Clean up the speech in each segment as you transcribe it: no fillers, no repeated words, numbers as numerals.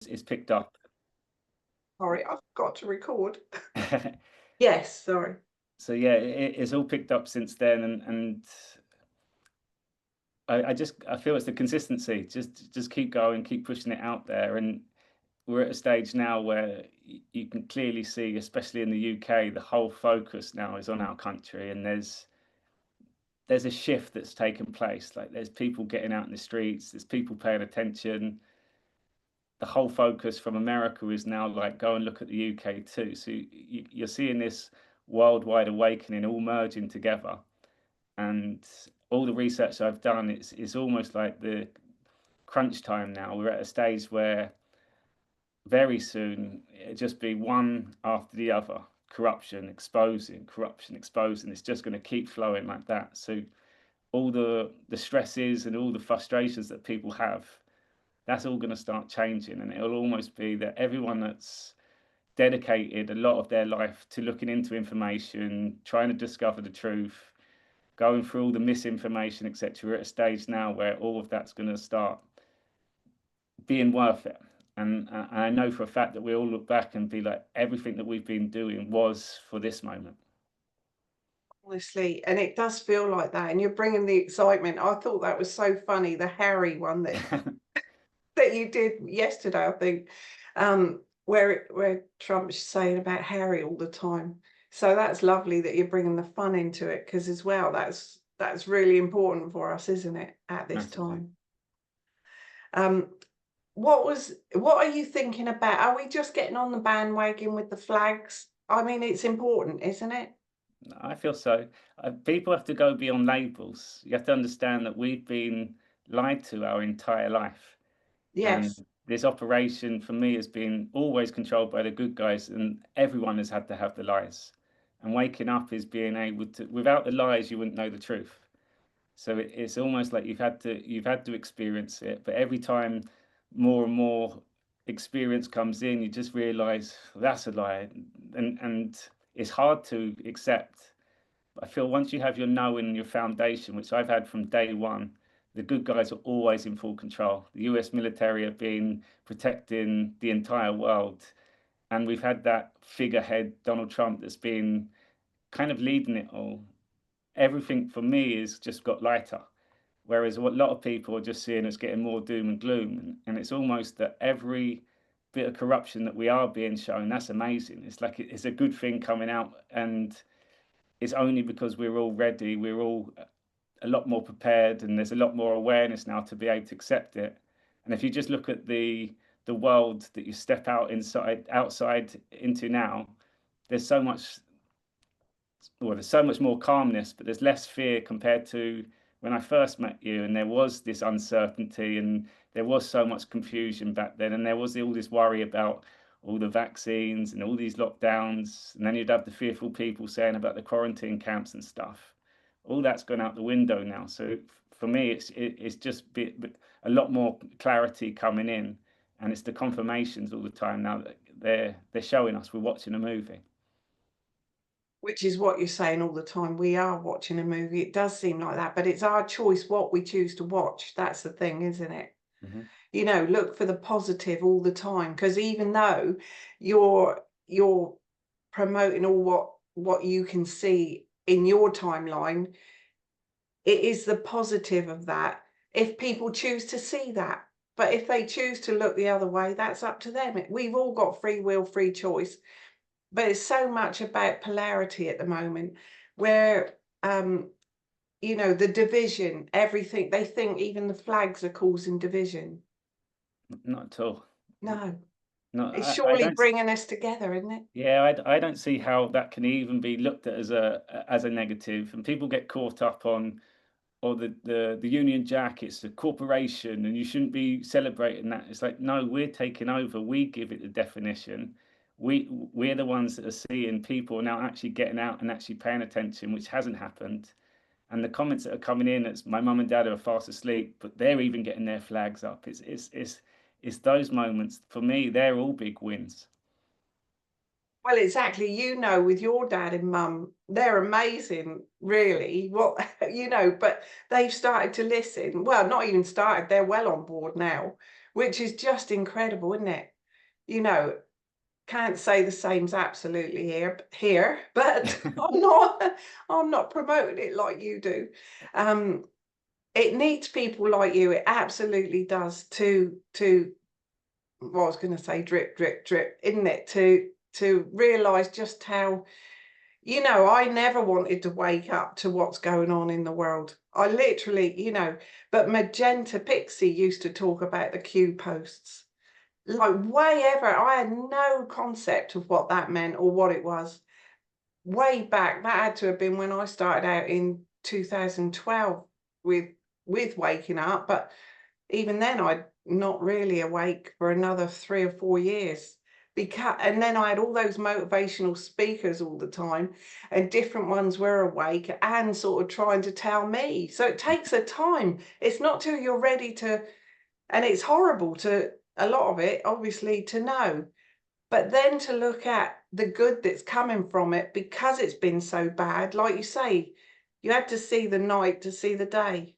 it's picked up. Sorry, I've got to record. Yes, sorry. So yeah, it's all picked up since then, and I feel it's the consistency. Just keep going, keep pushing it out there, and we're at a stage now where you can clearly see, especially in the UK, the whole focus now is on our country, and there's a shift that's taken place. Like there's people getting out in the streets, there's people paying attention. The whole focus from America is now like go and look at the UK too. So you're seeing this worldwide awakening all merging together. And all the research I've done, it's almost like the crunch time now. We're at a stage where very soon it'll just be one after the other, corruption, exposing, corruption, exposing. It's just going to keep flowing like that. So all the stresses and all the frustrations that people have, that's all going to start changing, and it'll almost be that everyone that's dedicated a lot of their life to looking into information, trying to discover the truth, going through all the misinformation, etc. We're at a stage now where all of that's going to start being worth it. And I know for a fact that we all look back and be like, everything that we've been doing was for this moment. Honestly, and it does feel like that, and you're bringing the excitement. I thought that was so funny, the Harry one that you did yesterday, I think, where Trump's saying about Harry all the time. So that's lovely that you're bringing the fun into it, because as well, that's really important for us, isn't it, at this Massively. time? Um, what are you thinking about? Are we just getting on the bandwagon with the flags? I mean, it's important, isn't it? I feel so. People have to go beyond labels. You have to understand that we've been lied to our entire life. And Yes. this operation for me has been always controlled by the good guys, and everyone has had to have the lies. And waking up is being able to, without the lies, you wouldn't know the truth. So it's almost like you've had to experience it. But every time more and more experience comes in, you just realize that's a lie, and it's hard to accept. But I feel once you have your know and your foundation, which I've had from day one, the good guys are always in full control. The US military have been protecting the entire world. And we've had that figurehead, Donald Trump, that's been kind of leading it all. Everything for me is just got lighter. Whereas what a lot of people are just seeing as getting more doom and gloom. And it's almost that every bit of corruption that we are being shown, that's amazing. It's like it's a good thing coming out. And it's only because we're all ready, we're all a lot more prepared, and there's a lot more awareness now to be able to accept it. And if you just look at the world that you step outside into now, there's so much, well, there's so much more calmness, but there's less fear compared to when I first met you, and there was this uncertainty, and there was so much confusion back then, and there was all this worry about all the vaccines and all these lockdowns, and then you'd have the fearful people saying about the quarantine camps and stuff. All that's gone out the window now. So for me, it's just a lot more clarity coming in, and it's the confirmations all the time now that they're showing us we're watching a movie. Which is what you're saying all the time. We are watching a movie. It does seem like that, but it's our choice what we choose to watch. That's the thing, isn't it? Hmm. You know, look for the positive all the time, because even though you're promoting all what you can see in your timeline, it is the positive of that if people choose to see that. But if they choose to look the other way, that's up to them. We've all got free will, free choice. But it's so much about polarity at the moment, where you know, the division, everything, they think even the flags are causing division. Not at all. No, No, it's I surely don't. bringing us together, isn't it? Yeah, I don't see how that can even be looked at as a negative. And people get caught up on, or the Union Jack, it's a corporation, and you shouldn't be celebrating that. It's like, no, we're taking over. We give it the definition. We're the ones that are seeing people now actually getting out and actually paying attention, which hasn't happened. And the comments that are coming in, it's my mum and dad are fast asleep, but they're even getting their flags up. It's those moments for me. They're all big wins. Well, exactly. You know, with your dad and mum, they're amazing, really. What you know, but they've started to listen. Well, not even started, they're well on board now which is just incredible, isn't it? You know, can't say the same's absolutely here, but I'm not promoting it like you do. It needs people like you. It absolutely does to well, I was going to say drip, drip, drip, isn't it? To realise just how, you know, I never wanted to wake up to what's going on in the world. I literally, you know, but Magenta Pixie used to talk about the Q posts. Like way ever, I had no concept of what that meant or what it was. Way back, that had to have been when I started out in 2012 with waking up, but even then I'd not really awake for another 3 or 4 years. Because and then I had all those motivational speakers all the time, and different ones were awake and sort of trying to tell me. So it takes a time. It's not till you're ready to, and it's horrible to a lot of it, obviously, to know. But then to look at the good that's coming from it because it's been so bad, like you say, you had to see the night to see the day.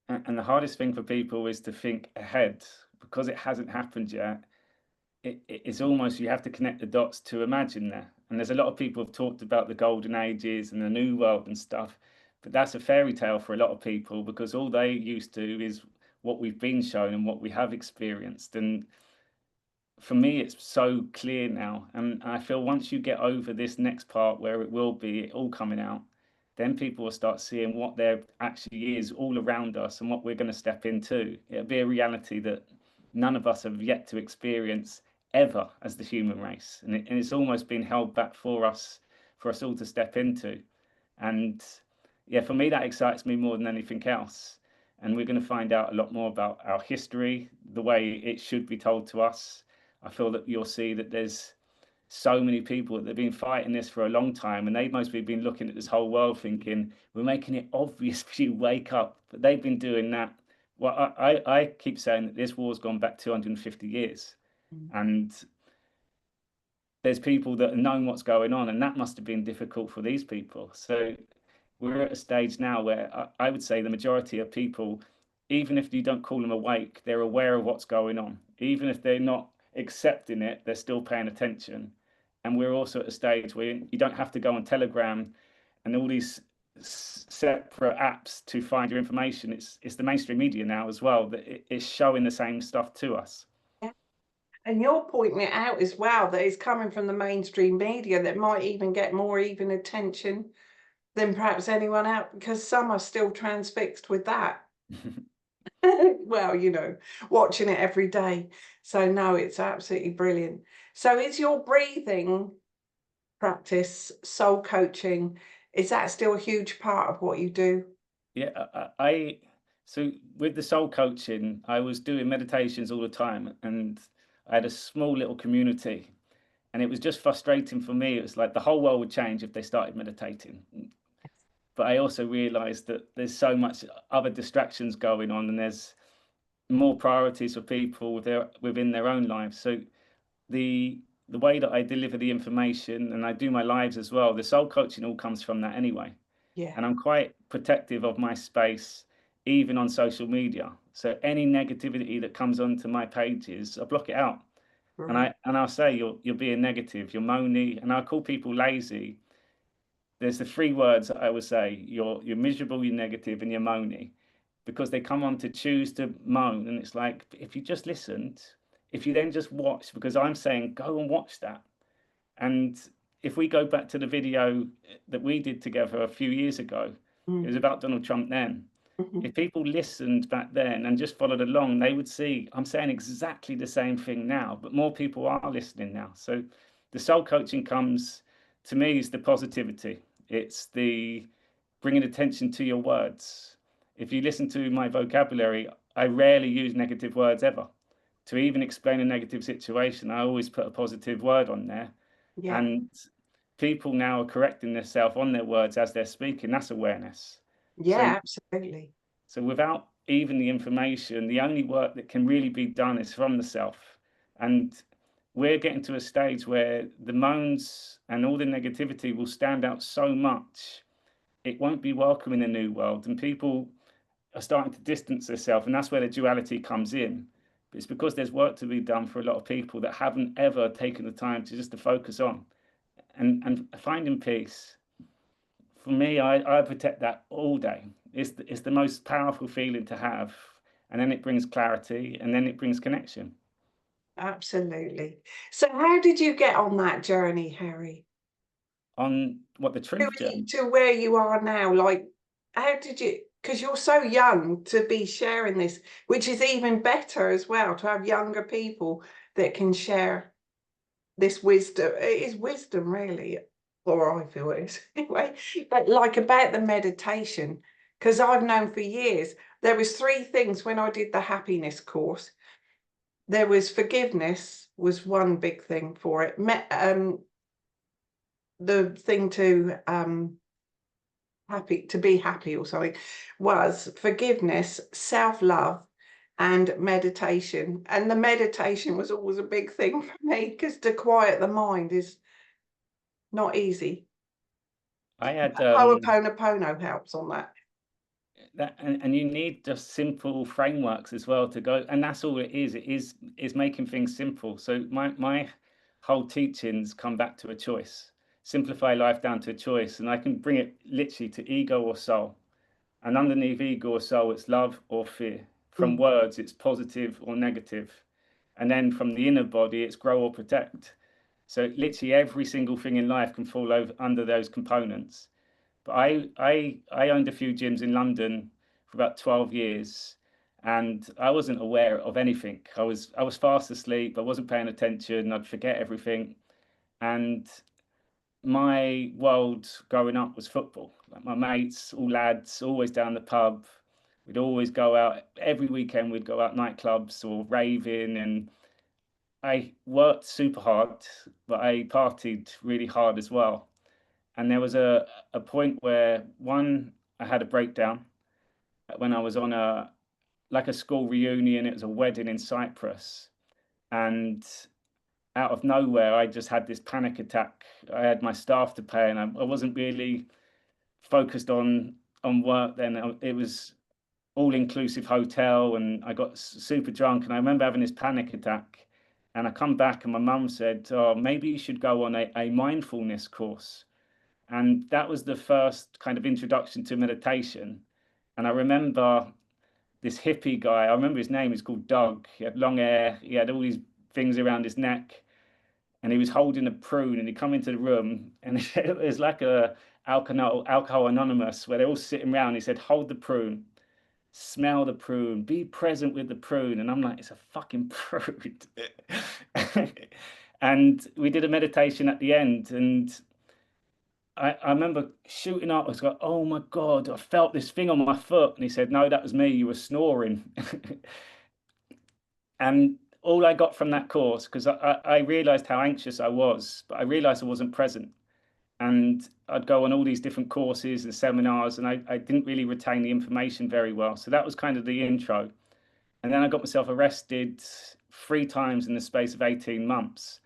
And the hardest thing for people is to think ahead because it hasn't happened yet. It's almost you have to connect the dots to imagine there. And there's a lot of people have talked about the golden ages and the new world and stuff, but that's a fairy tale for a lot of people because all they used to is what we've been shown and what we have experienced. And for me, it's so clear now. And I feel once you get over this next part where it will be it all coming out, then people will start seeing what there actually is all around us and what we're going to step into. It'll be a reality that none of us have yet to experience ever as the human race. And it's almost been held back for us all to step into. And yeah, for me, that excites me more than anything else. And we're going to find out a lot more about our history, the way it should be told to us. I feel that you'll see that there's so many people that have been fighting this for a long time, and they've mostly been looking at this whole world thinking, we're making it obvious for you, wake up. But they've been doing that. Well, I keep saying that this war's gone back 250 years. Mm. And there's people that have known what's going on, and that must have been difficult for these people. So we're at a stage now where I would say the majority of people, even if you don't call them awake, they're aware of what's going on. Even if they're not accepting it, they're still paying attention. And we're also at a stage where you don't have to go on Telegram and all these separate apps to find your information. It's the mainstream media now as well that is showing the same stuff to us. Yeah. And you're pointing it out as well that it's coming from the mainstream media that might even get more even attention than perhaps anyone else because some are still transfixed with that. Well, you know, watching it every day. So no, it's absolutely brilliant. So is your breathing practice, soul coaching, is that still a huge part of what you do? Yeah, so with the soul coaching, I was doing meditations all the time, and I had a small little community, and it was just frustrating for me. It was like the whole world would change if they started meditating. But I also realized that there's so much other distractions going on, and there's more priorities for people within their own lives. So the way that I deliver the information and I do my lives as well, the soul coaching all comes from that anyway. Yeah, And I'm quite protective of my space, even on social media. So any negativity that comes onto my pages, I block it out. And right. I'll say you're being negative, you're moany, and I call people lazy. There's the three words that I would say: you're miserable, you're negative, and you're moany, because they come on to choose to moan, and it's like if you just listened, if you then just watched, because I'm saying go and watch that, and if we go back to the video that we did together a few years ago, it Mm, was about Donald Trump then. mhm. If people listened back then and just followed along, they would see I'm saying exactly the same thing now, but more people are listening now. So the soul coaching comes to me is the positivity. It's the bringing attention to your words. If you listen to my vocabulary, I rarely use negative words ever. To even explain a negative situation, I always put a positive word on there. Yeah, And people now are correcting themselves on their words as they're speaking. That's awareness. So yeah, absolutely. so without even the information, the only work that can really be done is from the self. And we're getting to a stage where the moans and all the negativity will stand out so much, it won't be welcome in a new world. And people are starting to distance themselves. And that's where the duality comes in. But it's because there's work to be done for a lot of people that haven't ever taken the time to just to focus on and finding peace. For me, I protect that all day. It's the most powerful feeling to have, and then it brings clarity, and then it brings connection. Absolutely. So how did you get on that journey, Harry? On what the truth journey. To where you are now, like, how did you, because you're so young to be sharing this, which is even better as well, to have younger people that can share this wisdom. It is wisdom, really, or I feel it is anyway. But like about the meditation, because I've known for years, there was three things when I did the happiness course. There was forgiveness was one big thing for it. The thing to be happy or something was forgiveness, self-love, and meditation. And the meditation was always a big thing for me, because to quiet the mind is not easy. I had Ho'oponopono helps on that. that, and you need just simple frameworks as well to go, and that's all it is. Is making things simple. So my whole teachings come back to a choice. Simplify life down to a choice, and I can bring it literally to ego or soul. And underneath ego or soul, it's love or fear. From words, it's positive or negative. And then from the inner body, it's grow or protect. So literally every single thing in life can fall over under those components. But I owned a few gyms in London for about 12 years, and I wasn't aware of anything. I was fast asleep. I wasn't paying attention. I'd forget everything. And my world growing up was football. Like my mates, all lads, always down the pub. We'd always go out every weekend. We'd go out nightclubs or raving, and I worked super hard, but I partied really hard as well. And there was a point where I had a breakdown when I was on a school reunion. It was a wedding in Cyprus, and out of nowhere, I just had this panic attack. I had my staff to pay, and I wasn't really focused on work then. It was all inclusive hotel, and I got super drunk, and I remember having this panic attack. And I come back, and my mum said, "Oh, maybe you should go on a mindfulness course." And that was the first kind of introduction to meditation. And I remember this hippie guy. I remember his name is called Doug. He had long hair. He had all these things around his neck, and he was holding a prune. And he come into the room, and it was like a alcohol anonymous, where they're all sitting around. He said, "Hold the prune, smell the prune, be present with the prune." And I'm like, it's a fucking prune. And we did a meditation at the end, and I remember shooting up. I was like, "Oh my God, I felt this thing on my foot." And he said, "No, that was me. You were snoring." And all I got from that course, because I realized how anxious I was, but I realized I wasn't present. And I'd go on all these different courses and seminars, and I didn't really retain the information very well. So that was kind of the intro. And then I got myself arrested 3 times in the space of 18 months.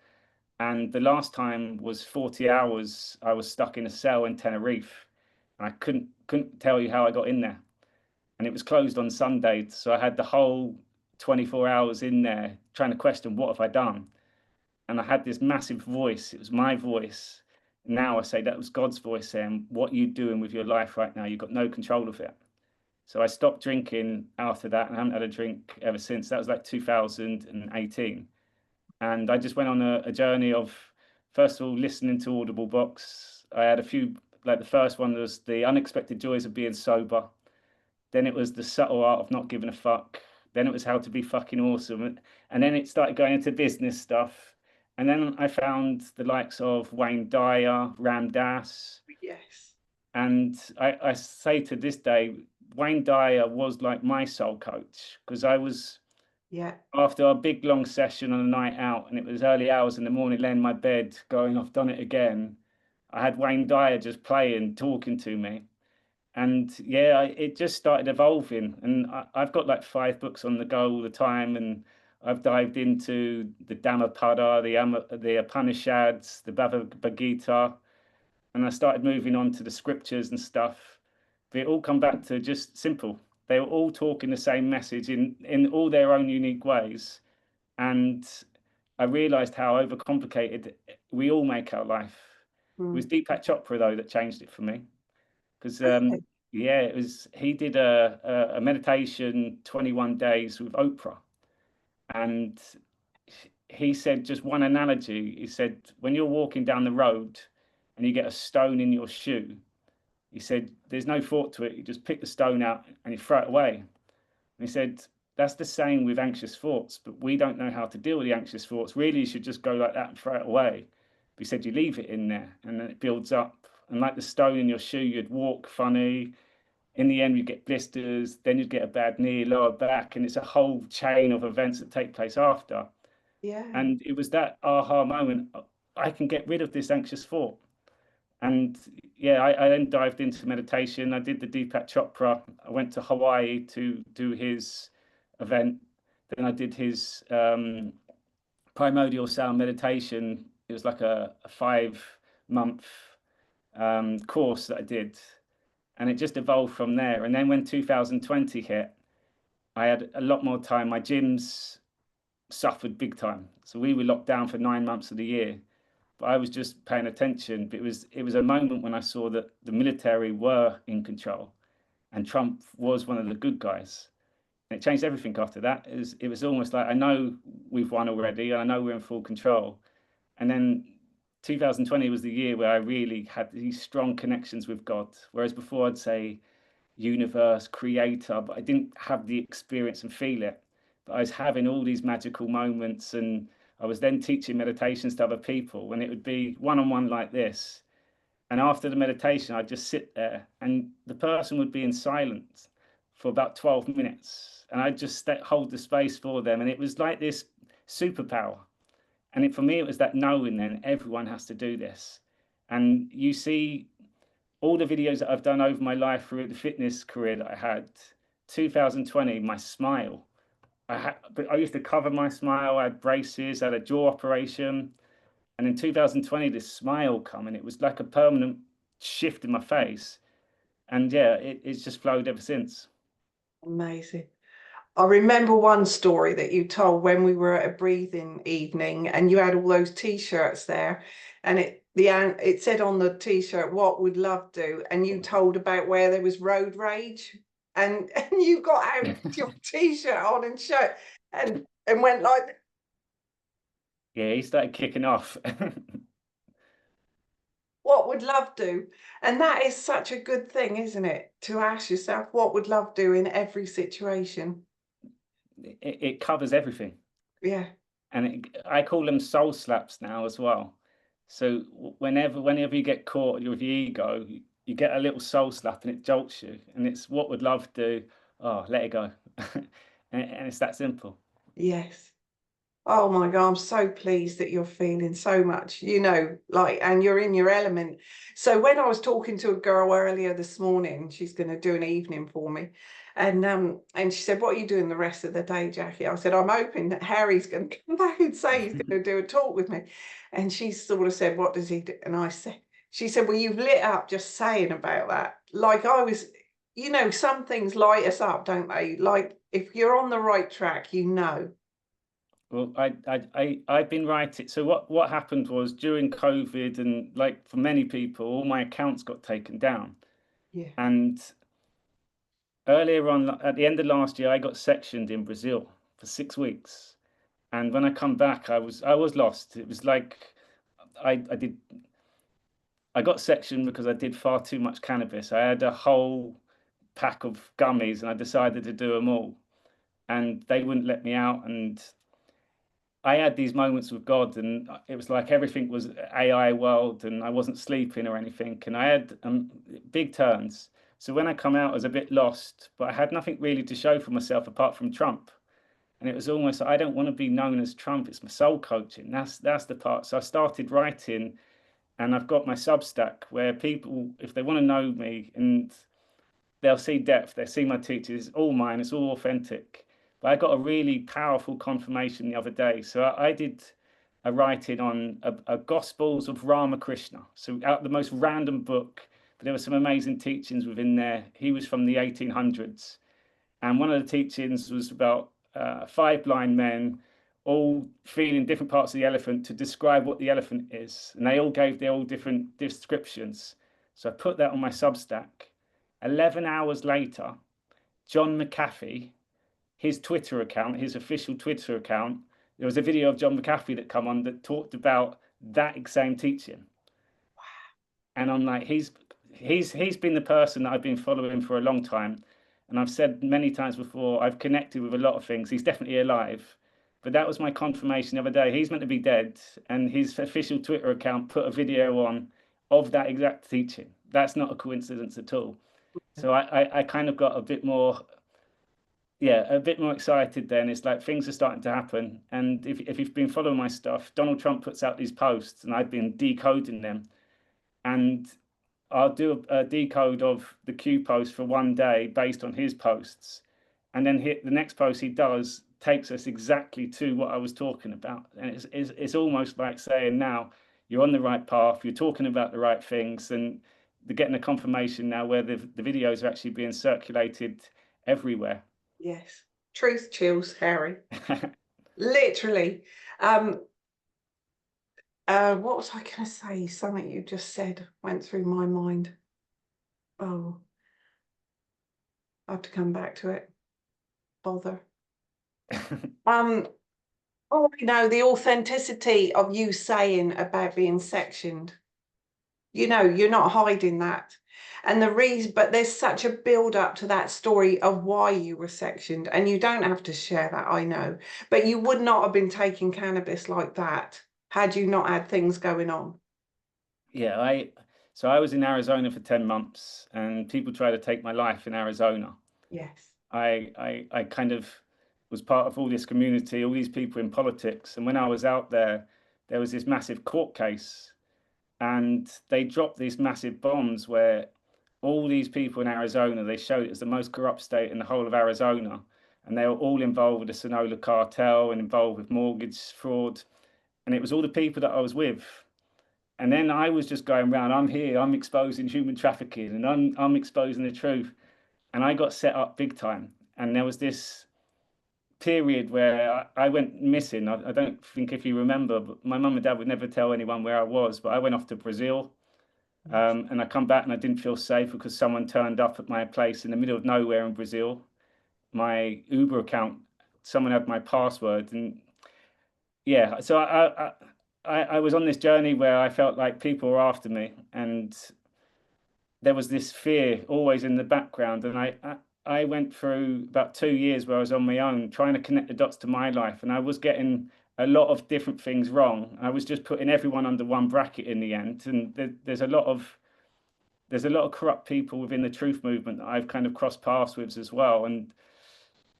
And the last time was 40 hours. I was stuck in a cell in Tenerife, and I couldn't tell you how I got in there. And it was closed on Sunday, so I had the whole 24 hours in there trying to question, what have I done? And I had this massive voice. It was my voice. Now I say that was God's voice saying, "What are you doing with your life right now? You've got no control of it." So I stopped drinking after that, and I haven't had a drink ever since. That was like 2018. And I just went on a journey of, first of all, listening to Audible books. I had a few, like the first one was The Unexpected Joys of Being Sober. Then it was The Subtle Art of Not Giving a Fuck. Then it was How to Be Fucking Awesome. And then it started going into business stuff. And then I found the likes of Wayne Dyer, Ram Dass. Yes. And I say to this day, Wayne Dyer was like my soul coach, because I was, Yeah. after a big long session on a night out, and it was early hours in the morning, laying in my bed, going, "I've done it again." I had Wayne Dyer just playing, talking to me. And yeah, it just started evolving. And I've got like 5 books on the go all the time. And I've dived into the Dhammapada, the Upanishads, the Bhagavad Gita. And I started moving on to the scriptures and stuff. But it all come back to just simple. they were all talking the same message in all their own unique ways. And I realized how overcomplicated we all make our life. It was Deepak Chopra, though, that changed it for me. Because, Okay. yeah, he did a meditation 21 days with Oprah. And he said just one analogy. He said, when you're walking down the road and you get a stone in your shoe, he said, there's no thought to it. You just pick the stone out and you throw it away. And he said, that's the same with anxious thoughts, but we don't know how to deal with the anxious thoughts. Really, you should just go like that and throw it away. But he said, you leave it in there and then it builds up. And like the stone in your shoe, you'd walk funny. In the end, you'd get blisters, then you'd get a bad knee, lower back, and it's a whole chain of events that take place after. Yeah. And it was that aha moment. I can get rid of this anxious thought. And yeah, I then dived into meditation. I did the Deepak Chopra. I went to Hawaii to do his event. Then I did his primordial sound meditation. It was like a 5-month course that I did. And it just evolved from there. And then when 2020 hit, I had a lot more time. My gyms suffered big time. So we were locked down for 9 months of the year. But I was just paying attention. But it was a moment when I saw that the military were in control and Trump was one of the good guys. And it changed everything after that. It was almost like, I know we've won already, and I know we're in full control. And then 2020 was the year where I really had these strong connections with God. Whereas before I'd say universe, creator, but I didn't have the experience and feel it. But I was having all these magical moments, and I was then teaching meditations to other people, and it would be one-on-one like this. And after the meditation, I'd just sit there and the person would be in silence for about 12 minutes. And I'd just hold the space for them. And it was like this superpower. And for me, it was that knowing then everyone has to do this. And you see all the videos that I've done over my life through the fitness career that I had, 2020, my smile. But I used to cover my smile. I had braces, I had a jaw operation. And in 2020, this smile come, and it was like a permanent shift in my face. And yeah, it's just flowed ever since. Amazing. I remember one story that you told when we were at a breathing evening and you had all those t-shirts there, and it said on the t-shirt, what would love do? And you told about where there was road rage, and you got out your t-shirt on and shirt and went like, Yeah, he started kicking off. what would love do? And that is such a good thing, isn't it? To ask yourself, what would love do in every situation? It covers everything. Yeah. And I call them soul slaps now as well. So whenever you get caught with your ego, you get a little soul slap and it jolts you. And it's what would love do? Oh, let it go. And it's that simple. Yes. Oh my God, I'm so pleased that you're feeling so much, like, and you're in your element. So when I was talking to a girl earlier this morning, she's going to do an evening for me. And she said, what are you doing the rest of the day, Jackie? I said, I'm hoping that Harry's going to come back and say he's going to do a talk with me. And she sort of said, what does he do? And she said, well, you've lit up just saying about that. Like I was, some things light us up, don't they? Like if you're on the right track, Well, I've been writing. So what happened was during COVID, and like for many people, all my accounts got taken down. Yeah. And earlier on, at the end of last year, I got sectioned in Brazil for 6 weeks. And when I come back, I was lost. It was like I got sectioned because I did far too much cannabis. I had a whole pack of gummies, and I decided to do them all, and they wouldn't let me out. And I had these moments with God, and it was like everything was AI world, and I wasn't sleeping or anything. And I had big turns. So when I come out, I was a bit lost, but I had nothing really to show for myself apart from Trump. And it was almost like, I don't want to be known as Trump. It's my soul coaching. That's the part. So I started writing, and I've got my Substack where people, if they want to know me, and they'll see depth, they'll see my teachings. It's all mine. It's all authentic. But I got a really powerful confirmation the other day. So I did a writing on a Gospels of Ramakrishna. So out the most random book, but there were some amazing teachings within there. He was from the 1800s. And one of the teachings was about 5 blind men all feeling different parts of the elephant to describe what the elephant is. And they all gave their all different descriptions. So I put that on my Substack. 11 hours later, John McAfee, his Twitter account, his official Twitter account, there was a video of John McAfee that come on that talked about that same teaching. And I'm like, he's been the person that I've been following for a long time. And I've said many times before, I've connected with a lot of things. He's definitely alive. But that was my confirmation the other day. He's meant to be dead. And his official Twitter account put a video on of that exact teaching. That's not a coincidence at all. So I kind of got a bit more, a bit more excited then. It's like things are starting to happen. And if you've been following my stuff, Donald Trump puts out these posts and I've been decoding them. And I'll do a decode of the Q post for one day based on his posts. And then the next post he does takes us exactly to what I was talking about. And it's almost like saying, now you're on the right path, you're talking about the right things, and they're getting a confirmation now where the videos are actually being circulated everywhere. Yes. Truth chills, Harry. Literally. What was I going to say? Something you just said went through my mind. Oh, I have to come back to it. Bother. Oh, the authenticity of you saying about being sectioned. You're not hiding that. And the reason, but there's such a build up to that story of why you were sectioned, and you don't have to share that, I know, but you would not have been taking cannabis like that had you not had things going on. Yeah, so I was in Arizona for 10 months and people tried to take my life in Arizona. Yes. I kind of was part of all this community, all these people in politics. And when I was out there, there was this massive court case and they dropped these massive bombs where all these people in Arizona, they showed it as the most corrupt state in the whole of Arizona. And they were all involved with the Sonora cartel and involved with mortgage fraud. And it was all the people that I was with. And then I was just going around, I'm here, I'm exposing human trafficking and I'm exposing the truth. And I got set up big time. And there was this period where I went missing. I don't think if you remember, but my mum and dad would never tell anyone where I was, but I went off to Brazil. And I come back and I didn't feel safe because someone turned up at my place in the middle of nowhere in Brazil. My Uber account, someone had my password. And yeah, so I was on this journey where I felt like people were after me and there was this fear always in the background. And I went through about 2 years where I was on my own trying to connect the dots to my life. And I was getting a lot of different things wrong. I was just putting everyone under one bracket in the end. And there's a lot of corrupt people within the truth movement that I've kind of crossed paths with as well. And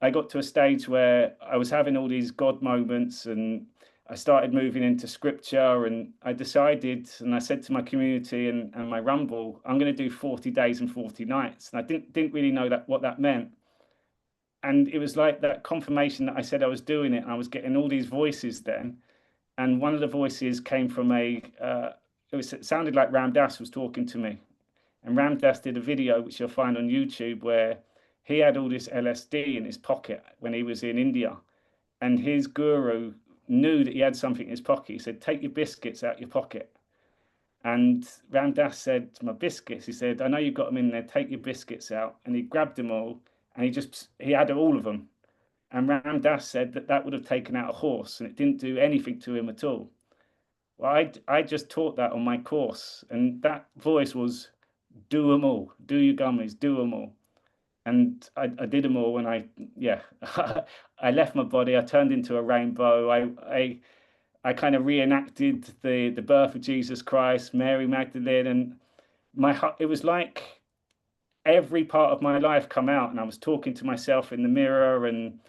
I got to a stage where I was having all these God moments and I started moving into scripture and I decided, and I said to my community and my Rumble, I'm going to do 40 days and 40 nights. And I didn't really know what that meant. And it was like that confirmation that I said I was doing it. And I was getting all these voices then. And one of the voices came from it sounded like Ram Dass was talking to me. And Ram Dass did a video, which you'll find on YouTube, where he had all this LSD in his pocket when he was in India. And his guru knew that he had something in his pocket. He said, take your biscuits out your pocket. And Ram Dass said, my biscuits, he said, I know you've got them in there, take your biscuits out. And he grabbed them all and he had all of them. And Ram Dass said that would have taken out a horse and it didn't do anything to him at all. Well, I just taught that on my course. And that voice was, do them all, do your gummies, do them all. And I did them all, and I left my body. I turned into a rainbow. I kind of reenacted the birth of Jesus Christ, Mary Magdalene, and it was like every part of my life come out, and I was talking to myself in the mirror, and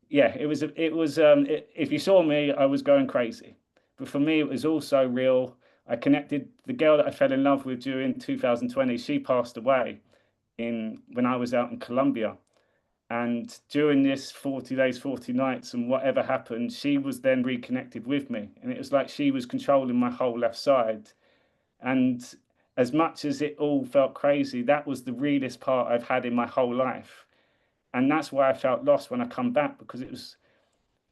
yeah, it was. If you saw me, I was going crazy, but for me, it was also real. I connected the girl that I fell in love with during 2020. She passed away when I was out in Colombia. And during this 40 days, 40 nights and whatever happened, she was then reconnected with me. And it was like she was controlling my whole left side. And as much as it all felt crazy, that was the realest part I've had in my whole life. And that's why I felt lost when I come back, because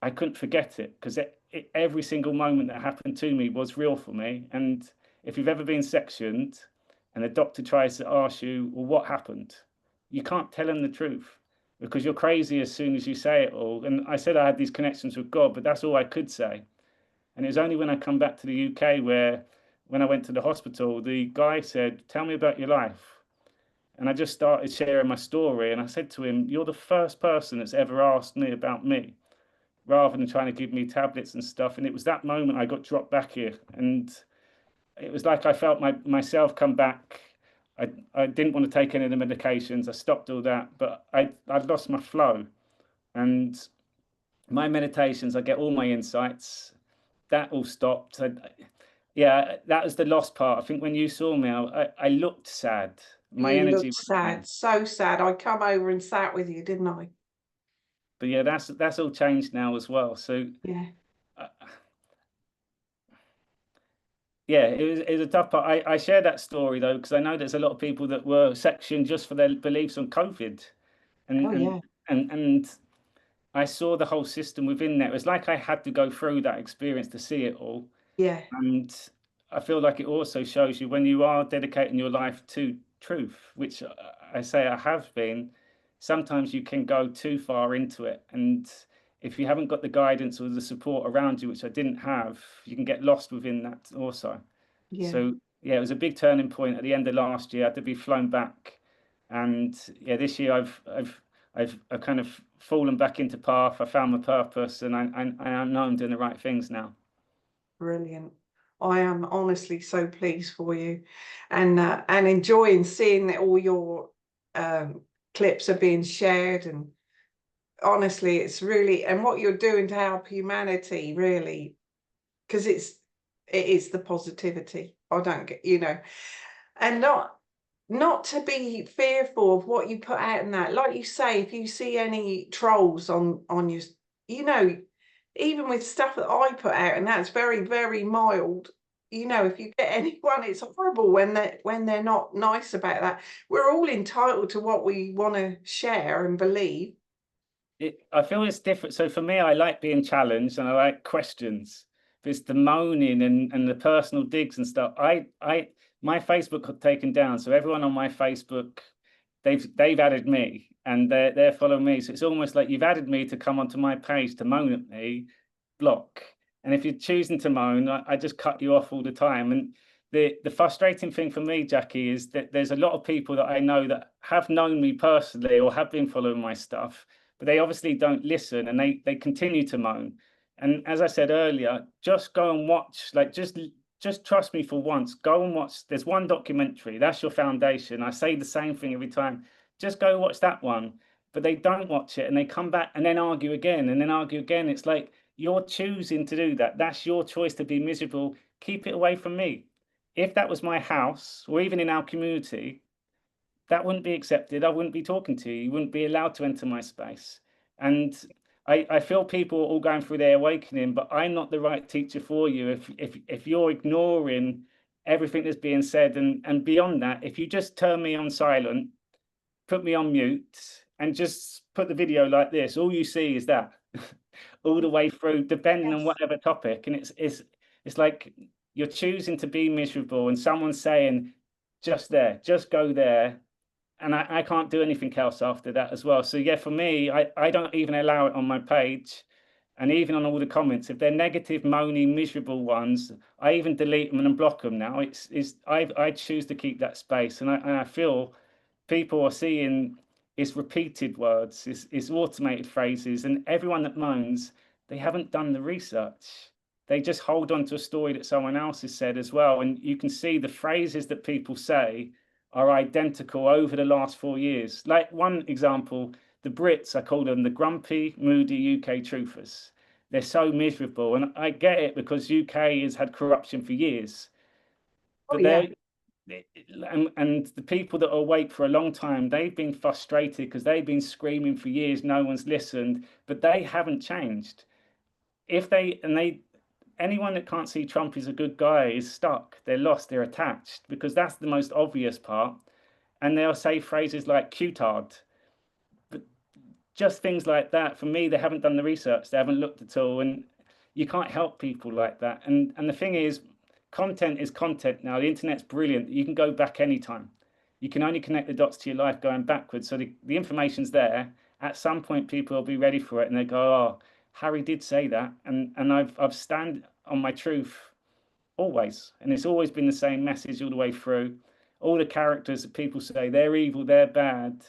I couldn't forget it, because every single moment that happened to me was real for me. And if you've ever been sectioned and the doctor tries to ask you, well, what happened? You can't tell him the truth, because you're crazy as soon as you say it all. And I said I had these connections with God, but that's all I could say. And it was only when I come back to the UK where, when I went to the hospital, the guy said, tell me about your life. And I just started sharing my story. And I said to him, you're the first person that's ever asked me about me, rather than trying to give me tablets and stuff. And it was that moment I got dropped back here. And it was like I felt myself come back. I didn't want to take any of the medications. I stopped all that, but I'd lost my flow. And my meditations, I get all my insights. That all stopped. Yeah, that was the lost part. I think when you saw me, I looked sad. My You energy looked was down. sad, so sad. I come over and sat with you, didn't I? But yeah, that's all changed now as well. So Yeah. uh, yeah, it was a tough part. I share that story though, because I know there's a lot of people that were sectioned just for their beliefs on COVID, and Oh and yeah. and I saw the whole system within there. It was like I had to go through that experience to see it all. Yeah. And I feel like it also shows you, when you are dedicating your life to truth, which I say I have been, sometimes you can go too far into it. And if you haven't got the guidance or the support around you, which I didn't have, you can get lost within that also. Yeah. So yeah, it was a big turning point at the end of last year. I had to be flown back. And yeah, this year I've kind of fallen back into path. I found my purpose, and I know I'm doing the right things now. Brilliant. I am honestly so pleased for you, and enjoying seeing that all your clips are being shared. And honestly, it's really, and what you're doing to help humanity, really, because it is the positivity. I don't get, and not to be fearful of what you put out in that. Like you say, if you see any trolls on your, you know, even with stuff that I put out, and that's very, very mild. If you get anyone, it's horrible when they're not nice about that. We're all entitled to what we want to share and believe. I feel it's different. So for me, I like being challenged and I like questions. If it's the moaning and the personal digs and stuff, my Facebook got taken down. So everyone on my Facebook, they've added me and they're following me. So it's almost like you've added me to come onto my page to moan at me, block. And if you're choosing to moan, I just cut you off all the time. And the frustrating thing for me, Jackie, is that there's a lot of people that I know that have known me personally or have been following my stuff, but they obviously don't listen, and they continue to moan. And as I said earlier, just go and watch, like just trust me for once. Go and watch. There's one documentary. That's your foundation. I say the same thing every time. Just go watch that one. But they don't watch it, and they come back and then argue again and then argue again. It's like, you're choosing to do that. That's your choice to be miserable. Keep it away from me. If that was my house or even in our community, that wouldn't be accepted. I wouldn't be talking to you. You wouldn't be allowed to enter my space. And I feel people are all going through their awakening, but I'm not the right teacher for you if you're ignoring everything that's being said. And beyond that, if you just turn me on silent, put me on mute, and just put the video like this, all you see is that all the way through, depending on Yes. whatever topic. And it's like you're choosing to be miserable, and someone's saying, just go there, and I can't do anything else after that as well. So yeah, for me, I don't even allow it on my page, and even on all the comments, if they're negative, moaning, miserable ones, I even delete them and block them now. I choose to keep that space, and I feel people are seeing it's repeated words, it's automated phrases, and everyone that moans, they haven't done the research. They just hold on to a story that someone else has said as well, and you can see the phrases that people say are identical over the last 4 years. Like one example, the Brits, I call them the grumpy, moody UK truthers. They're so miserable, and I get it because UK has had corruption for years. Oh But yeah. and the people that are awake for a long time, they've been frustrated because they've been screaming for years. No one's listened, but they haven't changed. If they and they Anyone that can't see Trump is a good guy is stuck. They're lost. They're attached, because that's the most obvious part. And they'll say phrases like "cutard," but just things like that. For me, they haven't done the research, they haven't looked at all, and you can't help people like that. And the thing is, content is content now. The internet's brilliant. You can go back anytime. You can only connect the dots to your life going backwards. So the information's there. At some point, people will be ready for it, and they go, "Oh, Harry did say that," and I've stand on my truth always, and it's always been the same message all the way through. All the characters that people say they're evil, they're bad,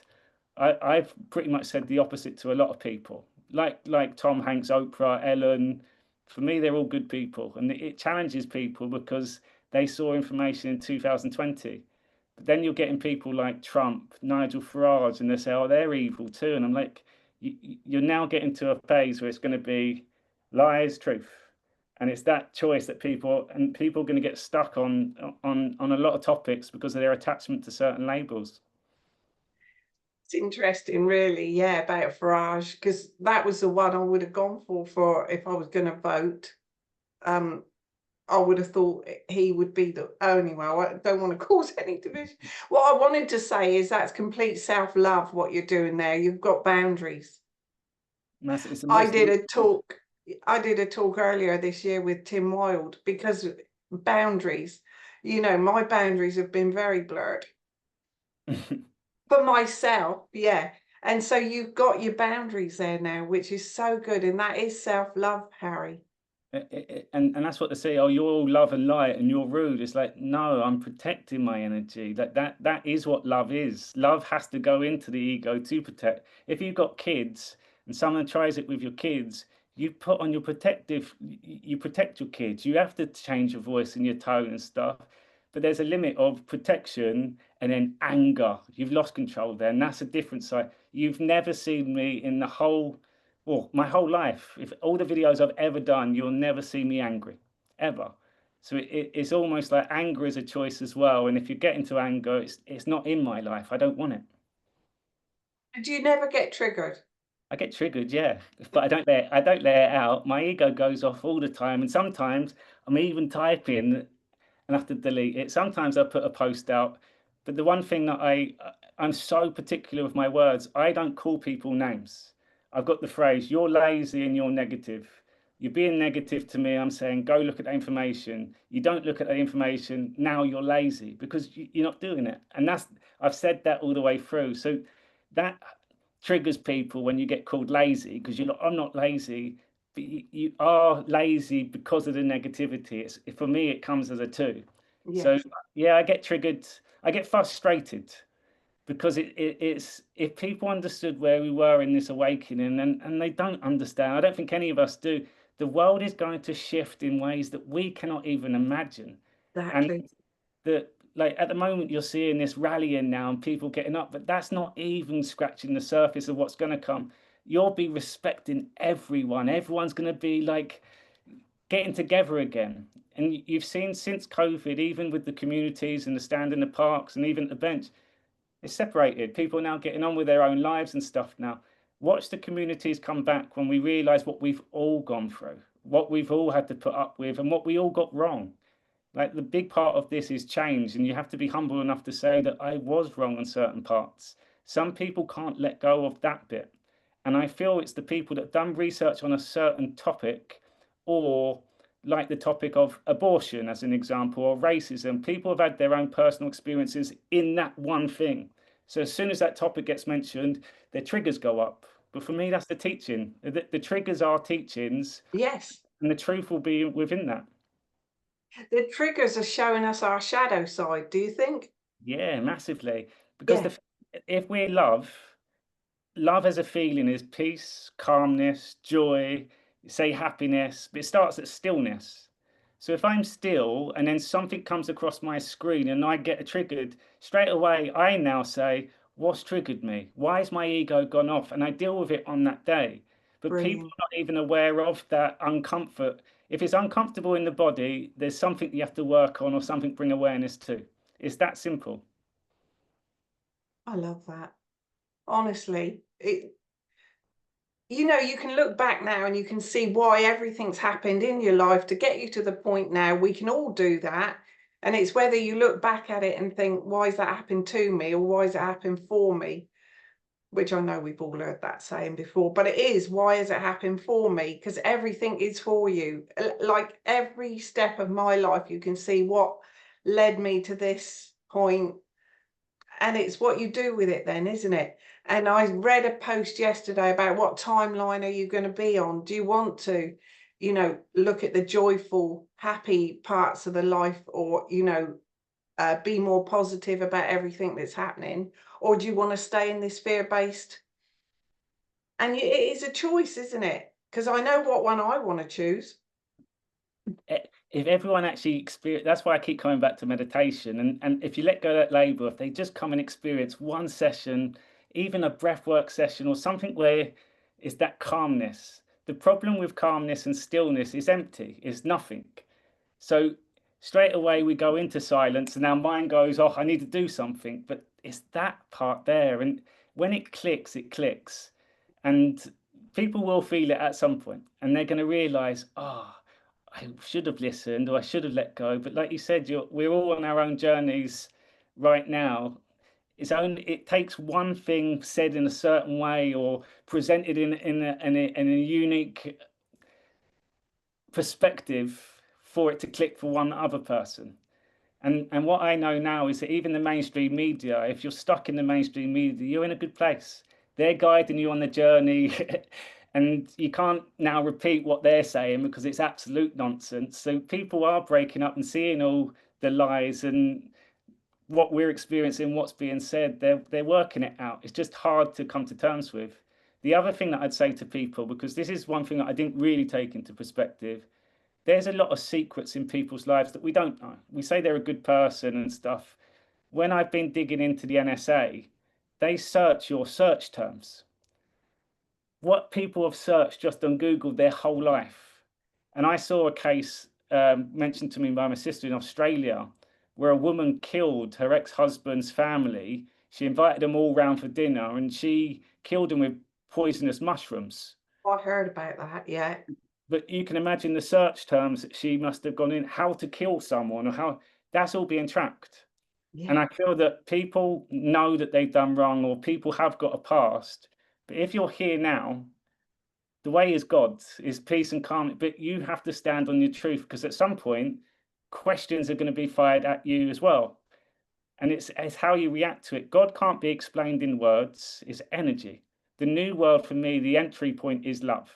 I've pretty much said the opposite to a lot of people, like Tom Hanks, Oprah, Ellen. For me, they're all good people, and it challenges people because they saw information in 2020. But then you're getting people like Trump, Nigel Farage, and they say, "Oh, they're evil too." And I'm like, you're now getting to a phase where it's going to be lies, truth, and it's that choice that people are going to get stuck on a lot of topics because of their attachment to certain labels. It's interesting, really, yeah, about Farage, because that was the one I would have gone for if I was going to vote. I would have thought he would be the only one. I don't want to cause any division. What I wanted to say is that's complete self-love, what you're doing there. You've got boundaries. It's the I most. did a talk earlier this year with Tim Wilde because boundaries, my boundaries have been very blurred. For myself, yeah. And so you've got your boundaries there now, which is so good. And that is self-love, Harry. And that's what they say. Oh, you're all love and light, and you're rude. It's like, no, I'm protecting my energy. That is what love is. Love has to go into the ego to protect. If you've got kids and someone tries it with your kids, you put on your protective. You protect your kids. You have to change your voice and your tone and stuff. But there's a limit of protection and then anger. You've lost control there, and that's a different side. You've never seen me in the whole, well, my whole life. If all the videos I've ever done, you'll never see me angry, ever. So it's almost like anger is a choice as well. And if you get into anger, it's not in my life. I don't want it. Do you never get triggered? I get triggered, yeah, but I don't let it out. My ego goes off all the time, and sometimes I'm even typing and have to delete it. Sometimes I put a post out, but the one thing that I'm so particular with my words, I don't call people names. I've got the phrase, "You're lazy and you're negative." You're being negative to me. I'm saying, go look at that information. You don't look at that information. Now you're lazy because you're not doing it. And I've said that all the way through. So that triggers people when you get called lazy because you're not, I'm not lazy, but you are lazy because of the negativity. For me, it comes as a two. So Yes. yeah, I get triggered. I get frustrated because it's if people understood where we were in this awakening, and they don't understand. I don't think any of us do. The world is going to shift in ways that we cannot even imagine. And Exactly. that, like, at the moment you're seeing this rallying now and people getting up, but that's not even scratching the surface of what's going to come. You'll be respecting everyone. Everyone's going to be like getting together again. And you've seen since COVID, even with the communities and the stand in the parks and even the bench, it's separated. People are now getting on with their own lives and stuff now. Watch the communities come back when we realize what we've all gone through, what we've all had to put up with, and what we all got wrong. Like, the big part of this is change, and you have to be humble enough to say that I was wrong on certain parts. Some people can't let go of that bit. And I feel it's the people that have done research on a certain topic, or like the topic of abortion, as an example, or racism. People have had their own personal experiences in that one thing. So as soon as that topic gets mentioned, their triggers go up. But for me, that's the teaching. The triggers are teachings, Yes. and the truth will be within that. The triggers are showing us our shadow side, do you think? Yeah, massively. Because Yeah. if we love as a feeling is peace, calmness, joy, say happiness, but it starts at stillness. So if I'm still and then something comes across my screen and I get triggered, straight away I now say, what's triggered me? Why has my ego gone off? And I deal with it on that day. But people Brilliant. are not even aware of that uncomfort. If it's uncomfortable in the body, there's something you have to work on or something bring awareness to. It's that simple. I love that. Honestly, you can look back now and you can see why everything's happened in your life to get you to the point now. We can all do that. And it's whether you look back at it and think, why has that happened to me? Or why has it happened for me? which I know we've all heard that saying before, but it is, why has it happened for me? Because everything is for you. Like every step of my life, you can see what led me to this point, and it's what you do with it then, isn't it? And I read a post yesterday about what timeline are you going to be on? Do you want to, you know, look at the joyful, happy parts of the life, or, you know, be more positive about everything that's happening, or do you want to stay in this fear-based? And it is a choice, isn't it? Because I know what one I want to choose. If everyone actually experience, that's why I keep coming back to meditation. And if you let go of that label, if they just come and experience one session, even a breathwork session or something where it's that calmness. The problem with calmness and stillness is empty, is nothing. So straight away we go into silence and our mind goes, oh, I need to do something. But it's that part there. And when it clicks, it clicks. And people will feel it at some point and they're going to realize, oh, I should have listened or I should have let go. But like you said, we're all on our own journeys right now. It takes one thing said in a certain way or presented in a unique perspective for it to click for one other person. And what I know now is that even the mainstream media, if you're stuck in the mainstream media, you're in a good place. They're guiding you on the journey. And you can't now repeat what they're saying because it's absolute nonsense. So people are breaking up and seeing all the lies and what we're experiencing, what's being said. They're working it out. It's just hard to come to terms with. The other thing that I'd say to people, because this is one thing that I didn't really take into perspective, there's a lot of secrets in people's lives that we don't know. We say they're a good person and stuff. When I've been digging into the NSA, they search your search terms. What people have searched just on Google their whole life. And I saw a case mentioned to me by my sister in Australia where a woman killed her ex-husband's family. She invited them all round for dinner and she killed them with poisonous mushrooms. I heard about that, yeah. But you can imagine the search terms that she must have gone in, how to kill someone or how, that's all being tracked. Yeah. And I feel that people know that they've done wrong or people have got a past. But if you're here now, the way is God, is peace and calm. But you have to stand on your truth because at some point, questions are going to be fired at you as well. And it's how you react to it. God can't be explained in words, it's energy. The new world for me, the entry point is love.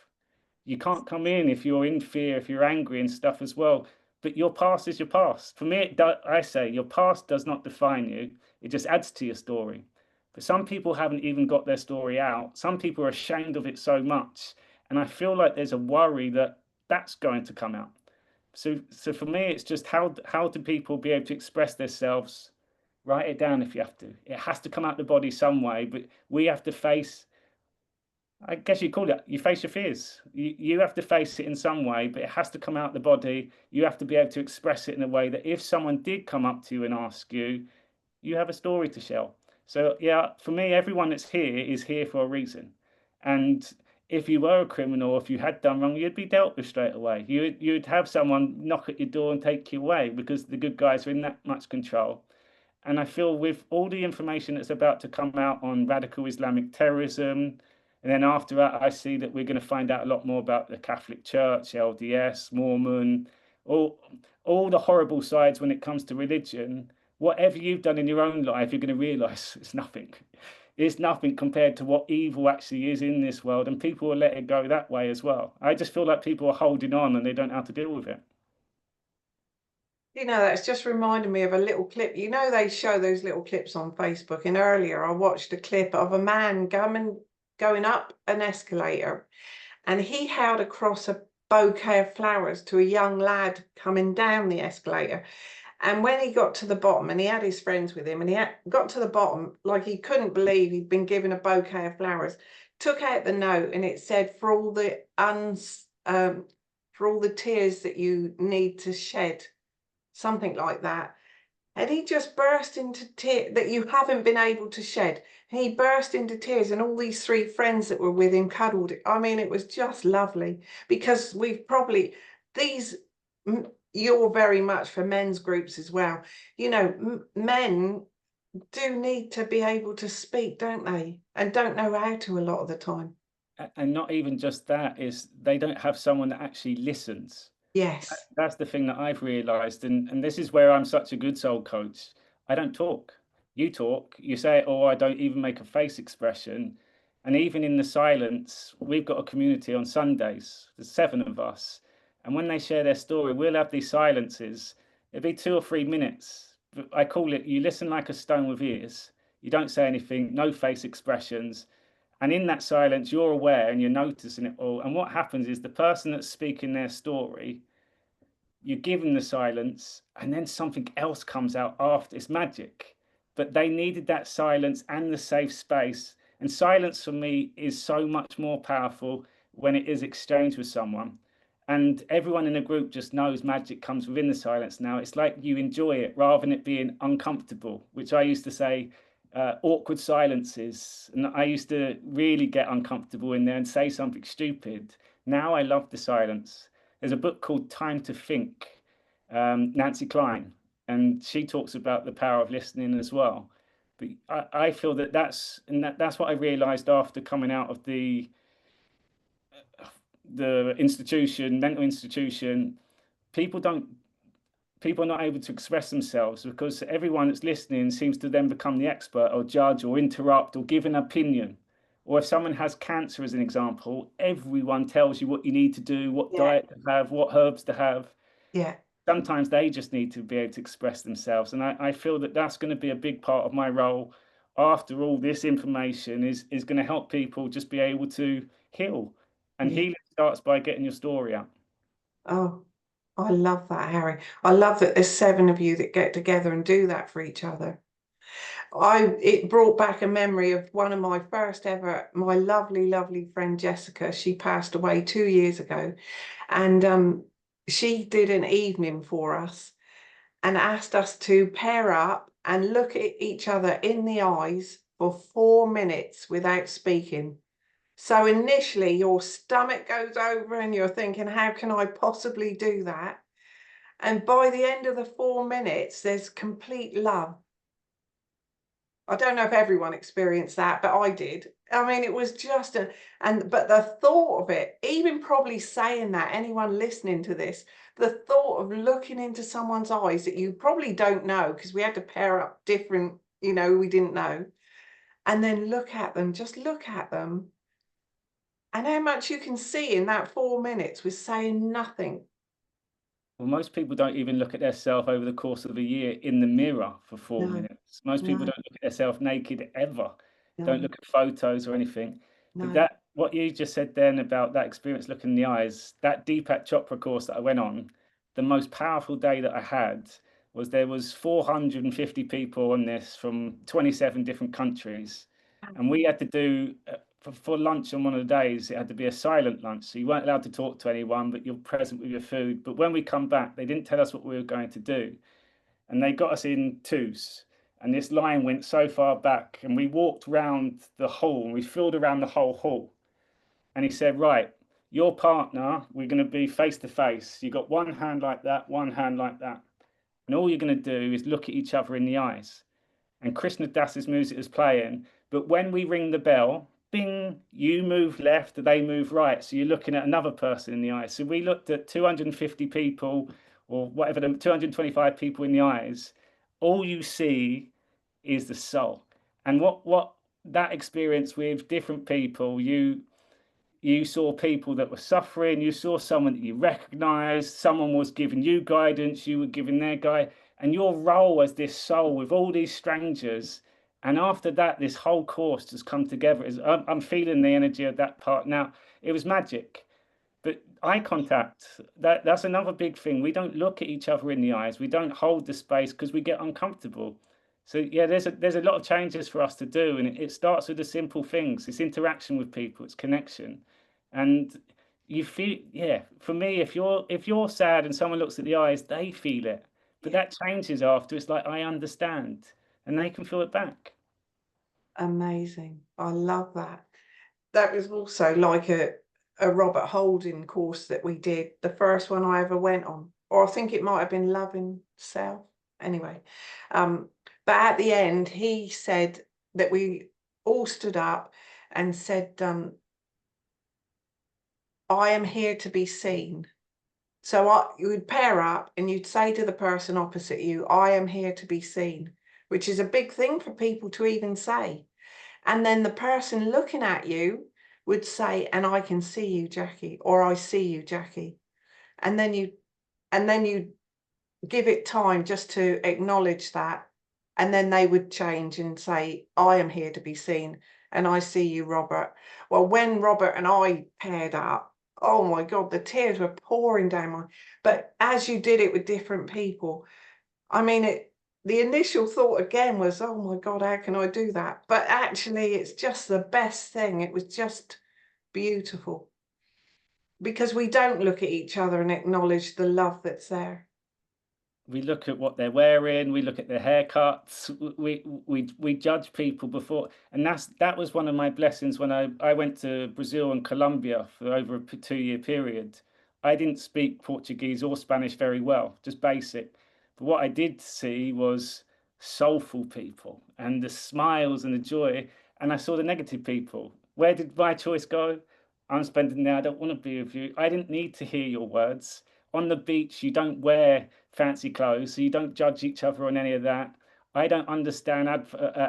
You can't come in if you're in fear, if you're angry and stuff as well. But your past is your past. For me, I say your past does not define you. It just adds to your story. But some people haven't even got their story out. Some people are ashamed of it so much. And I feel like there's a worry that that's going to come out. So for me, it's just how do people be able to express themselves? Write it down if you have to. It has to come out the body some way, but we have to face, I guess you call it, you face your fears. You have to face it in some way, but it has to come out the body. You have to be able to express it in a way that if someone did come up to you and ask you, you have a story to tell. So yeah, for me, everyone that's here is here for a reason. And if you were a criminal, if you had done wrong, you'd be dealt with straight away. You'd have someone knock at your door and take you away because the good guys are in that much control. And I feel with all the information that's about to come out on radical Islamic terrorism, and then after that, I see that we're going to find out a lot more about the Catholic Church, LDS, Mormon, all the horrible sides when it comes to religion. Whatever you've done in your own life, you're going to realize it's nothing. It's nothing compared to what evil actually is in this world, and people will let it go that way as well. I just feel like people are holding on and they don't know how to deal with it. You know, that's just reminded me of a little clip. You know, they show those little clips on Facebook, and earlier I watched a clip of a man going up an escalator, and he held across a bouquet of flowers to a young lad coming down the escalator. And when he got to the bottom, and he had his friends with him, and got to the bottom, like he couldn't believe he'd been given a bouquet of flowers, took out the note, and it said, for all the tears that you need to shed, something like that. And he just burst into tears that you haven't been able to shed. And he burst into tears, and all these three friends that were with him cuddled. I mean, it was just lovely, because we've probably, you're very much for men's groups as well. You know, men do need to be able to speak, don't they? And don't know how to a lot of the time. And not even just that, is they don't have someone that actually listens. Yes. That's the thing that I've realized, and this is where I'm such a good soul coach. I don't talk. You talk, you say it, or I don't even make a face expression. And even in the silence, we've got a community on Sundays. There's 7 of us. And when they share their story, we'll have these silences. It'll be 2 or 3 minutes. I call it, you listen like a stone with ears. You don't say anything, no face expressions. And in that silence, you're aware and you're noticing it all. And what happens is the person that's speaking their story, you give them the silence, and then something else comes out after. It's magic. But they needed that silence and the safe space. And silence for me is so much more powerful when it is exchanged with someone. And everyone in the group just knows magic comes within the silence now. It's like you enjoy it rather than it being uncomfortable, which I used to say, awkward silences. And I used to really get uncomfortable in there and say something stupid. Now I love the silence. There's a book called Time to Think, Nancy Klein, and she talks about the power of listening as well. But I feel that that's what I realized after coming out of the institution, mental institution. People don't people are not able to express themselves because everyone that's listening seems to then become the expert or judge or interrupt or give an opinion. Or if someone has cancer, as an example, everyone tells you what you need to do, what Yeah. diet to have, what herbs to have. Yeah. Sometimes they just need to be able to express themselves. And I feel that that's going to be a big part of my role after all this information is going to help people just be able to heal. And Yeah. healing starts by getting your story out. Oh, I love that, Harry. I love that there's 7 of you that get together and do that for each other. It brought back a memory of one of my first ever, my lovely, lovely friend Jessica. She passed away 2 years ago, and she did an evening for us and asked us to pair up and look at each other in the eyes for 4 minutes without speaking. So initially your stomach goes over and you're thinking, how can I possibly do that? And by the end of the 4 minutes, there's complete love. I don't know if everyone experienced that, but I did. I mean, it was just but the thought of it, even probably saying that, anyone listening to this, the thought of looking into someone's eyes that you probably don't know, because we had to pair up different, we didn't know, and then look at them, just look at them, and how much you can see in that 4 minutes with saying nothing. Well, most people don't even look at themselves over the course of a year in the mirror for 4 No, minutes. Most people no, don't look at themselves naked ever, don't no, look at photos or anything. But no. that, what you just said then about that experience looking in the eyes, that Deepak Chopra course that I went on, the most powerful day that I had was there was 450 people on this from 27 different countries. And we had to do for lunch on one of the days, it had to be a silent lunch. So you weren't allowed to talk to anyone, but you're present with your food. But when we come back, they didn't tell us what we were going to do. And they got us in twos. And this line went so far back. And we walked round the hall and we filled around the whole hall. And he said, right, your partner, we're going to be face to face. You got one hand like that, one hand like that. And all you're going to do is look at each other in the eyes. And Krishna Das's music is playing. But when we ring the bell, bing, you move left, they move right. So you're looking at another person in the eyes. So we looked at 250 people or whatever, 225 people in the eyes. All you see is the soul. And what that experience with different people, you saw people that were suffering, you saw someone that you recognized, someone was giving you guidance, you were giving their guide, and your role as this soul with all these strangers. And after that, this whole course just come together. I'm feeling the energy of that part now. It was magic. But eye contact, that's another big thing. We don't look at each other in the eyes. We don't hold the space because we get uncomfortable. So yeah, there's a lot of changes for us to do, and it starts with the simple things. It's interaction with people, it's connection, and you feel, yeah. For me, if you're sad and someone looks at the eyes, they feel it, but Yeah. that changes after. It's like I understand, and they can feel it back. Amazing. I love that. That was also like a Robert Holding course that we did, the first one I ever went on, or I think it might have been Loving Self. Anyway, um, But at the end, he said that we all stood up and said, I am here to be seen. So you would pair up and you'd say to the person opposite you, I am here to be seen, which is a big thing for people to even say. And then the person looking at you would say, and I can see you, Jackie, or I see you, Jackie. And then you give it time just to acknowledge that. And then they would change and say, I am here to be seen. And I see you, Robert. Well, when Robert and I paired up, oh my God, the tears were pouring down my, but as you did it with different people, I mean, the initial thought again was, oh my God, how can I do that? But actually, it's just the best thing. It was just beautiful because we don't look at each other and acknowledge the love that's there. We look at what they're wearing, we look at their haircuts, we judge people before, and that was one of my blessings when I went to Brazil and Colombia for over a 2-year period. I didn't speak Portuguese or Spanish very well, just basic. But what I did see was soulful people and the smiles and the joy, and I saw the negative people. Where did my choice go? I'm spending there, I don't want to be with you. I didn't need to hear your words. On the beach, you don't wear fancy clothes, so you don't judge each other on any of that. I don't understand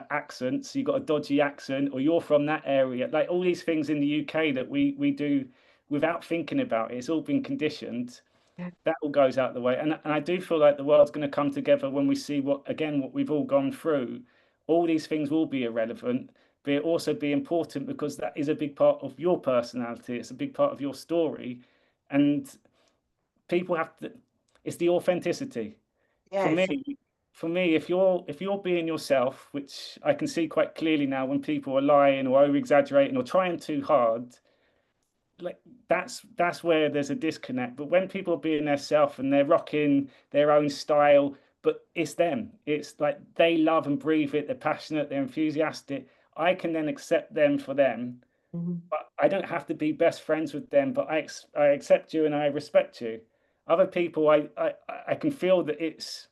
accents. So you've got a dodgy accent, or you're from that area. Like all these things in the UK that we do without thinking about it. It's all been conditioned. Yeah. That all goes out the way, and I do feel like the world's going to come together when we see what we've all gone through. All these things will be irrelevant, but it also be important because that is a big part of your personality. It's a big part of your story, and people have to, it's the authenticity. Yeah, For me, if you're being yourself, which I can see quite clearly now when people are lying or over exaggerating or trying too hard, like that's where there's a disconnect. But when people are being their self and they're rocking their own style, but it's them, it's like they love and breathe it, they're passionate, they're enthusiastic, I can then accept them for them. Mhm. But I don't have to be best friends with them, but I accept you and I respect you. Other people, I can feel that it's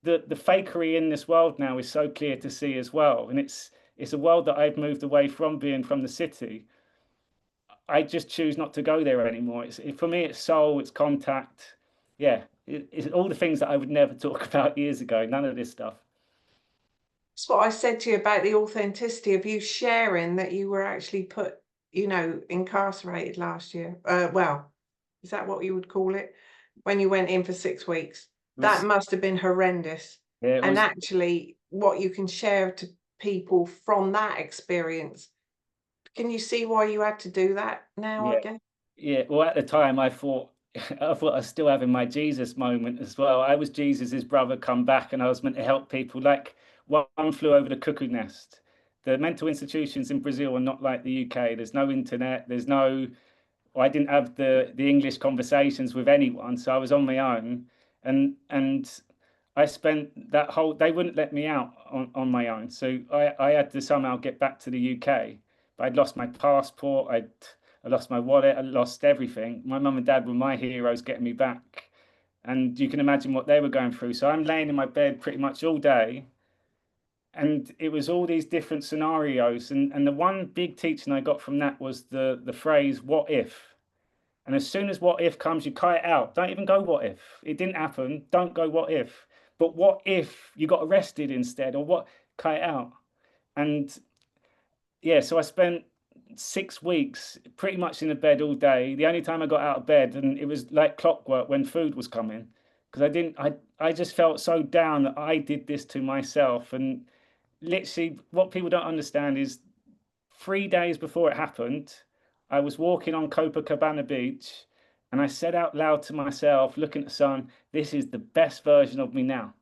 the fakery in this world now is so clear to see as well, and it's a world that I've moved away from being from the city. I just choose not to go there anymore. For me, it's soul, it's contact. Yeah, it's all the things that I would never talk about years ago. None of this stuff. That's what I said to you about the authenticity of you sharing that you were actually put, incarcerated last year. Well, is that what you would call it? When you went in for 6 weeks. It That was, must have been horrendous. yeah, it And was. actually, what you can share to people from that experience, can you see why you had to do that now, I Yeah, guess? yeah. Well, at the time, I thought I thought I was still having my Jesus moment as well. I was Jesus's brother come back, and I was meant to help people. Like one flew over the cuckoo nest. The mental institutions in Brazil are not like the UK. There's no internet. There's no. I didn't have the English conversations with anyone, so I was on my own, and I spent that whole. They wouldn't let me out on my own, so I had to somehow get back to the UK. But I'd lost my passport. I lost my wallet. I lost everything. My mum and dad were my heroes getting me back, and you can imagine what they were going through. So I'm laying in my bed pretty much all day, and it was all these different scenarios. And the one big teaching I got from that was the phrase "what if." And as soon as what if comes, you cut it out. Don't even go what if. It didn't happen. Don't go what if. But what if you got arrested instead? Or what? Cut it out. And yeah, so I spent 6 weeks pretty much in the bed all day. The only time I got out of bed, and it was like clockwork when food was coming, because I just felt so down that I did this to myself. And literally, what people don't understand is 3 days before it happened, I was walking on Copacabana Beach and I said out loud to myself, looking at the sun, this is the best version of me now.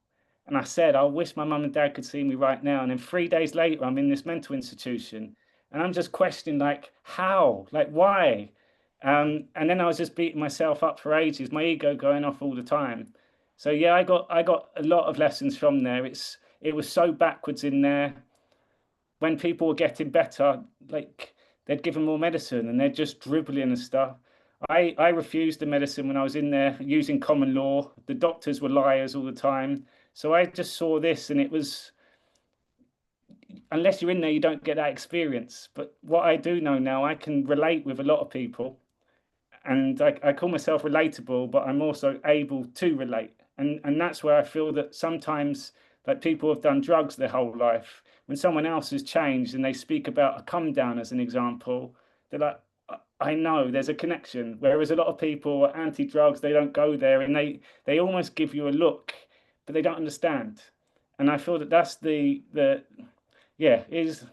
And I said, I wish my mum and dad could see me right now. And then 3 days later, I'm in this mental institution and I'm just questioning, like, how? Like, why? And then I was just beating myself up for ages, my ego going off all the time. So yeah, I got a lot of lessons from there. It was so backwards in there when people were getting better, like they'd give them more medicine and they're just dribbling and stuff. I refused the medicine when I was in there using common law. The doctors were liars all the time. So I just saw this, and it was, unless you're in there, you don't get that experience. But what I do know now, I can relate with a lot of people, and I call myself relatable, but I'm also able to relate. And that's where I feel that sometimes, like, people have done drugs their whole life. When someone else has changed and they speak about a come down as an example, they're like, I know there's a connection. Whereas a lot of people are anti-drugs, they don't go there, and they almost give you a look, but they don't understand. And I feel that that's the yeah, is,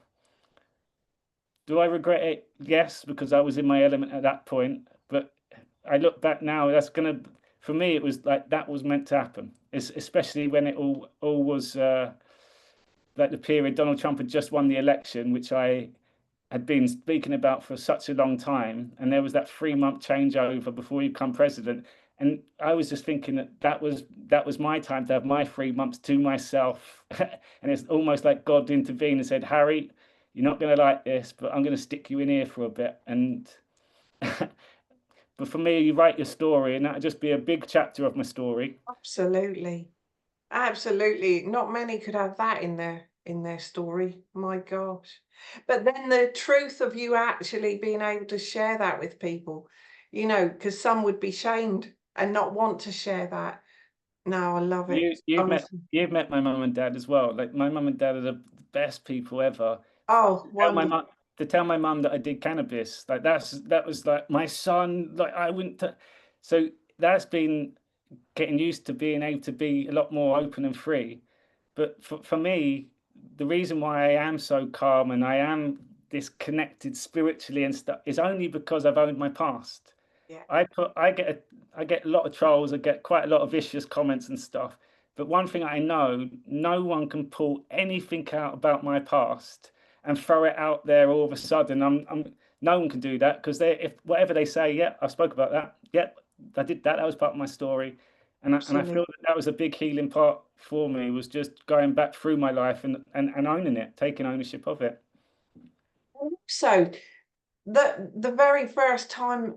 do I regret it? Yes, because I was in my element at that point. But I look back now, that's gonna, for me, it was like that was meant to happen. Especially when it all was like the period Donald Trump had just won the election, which I had been speaking about for such a long time, and there was that 3 month changeover before he become president. And I was just thinking that was my time to have my 3 months to myself. And it's almost like God intervened and said, Harry, you're not going to like this, but I'm going to stick you in here for a bit. And but for me, you write your story, and that'd just be a big chapter of my story. Absolutely. Absolutely. Not many could have that in their story. My gosh. But then the truth of you actually being able to share that with people, you know, because some would be shamed and not want to share that. No, I love it. Honestly. You've met my mum and dad as well. Like, my mum and dad are the best people ever. Oh, Tell my wonderful. mum to tell my mum that I did cannabis, like, that was like my son. Like, I wouldn't. So that's been getting used to being able to be a lot more open and free. But for me, the reason why I am so calm and I am disconnected spiritually and stuff is only because I've owned my past. Yeah. I get a lot of trolls, I get quite a lot of vicious comments and stuff. But one thing I know, no one can pull anything out about my past and throw it out there all of a sudden. No one can do that, because they, if whatever they say, yeah, I spoke about that. Yeah, I did that. That was part of my story. And I Absolutely. feel that that was a big healing part for me, was just going back through my life and owning it, taking ownership of it. So the very first time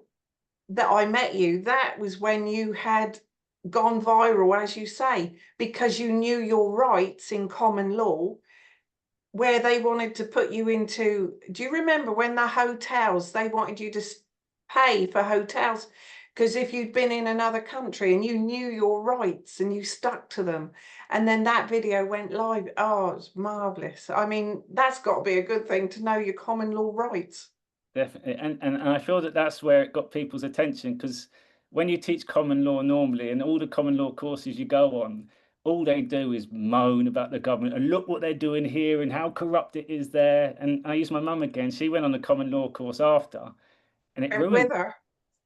that I met you, that was when you had gone viral, as you say, because you knew your rights in common law, where they wanted to put you into, do you remember when the hotels, they wanted you to pay for hotels? Because if you'd been in another country and you knew your rights and you stuck to them, and then that video went live, oh, it's marvelous. I mean, that's got to be a good thing to know your common law rights. Definitely, and I feel that that's where it got people's attention, because when you teach common law normally, and all the common law courses you go on, all they do is moan about the government and look what they're doing here and how corrupt it is there. And I use my mum again. She went on the common law course after, and it And ruined. with her,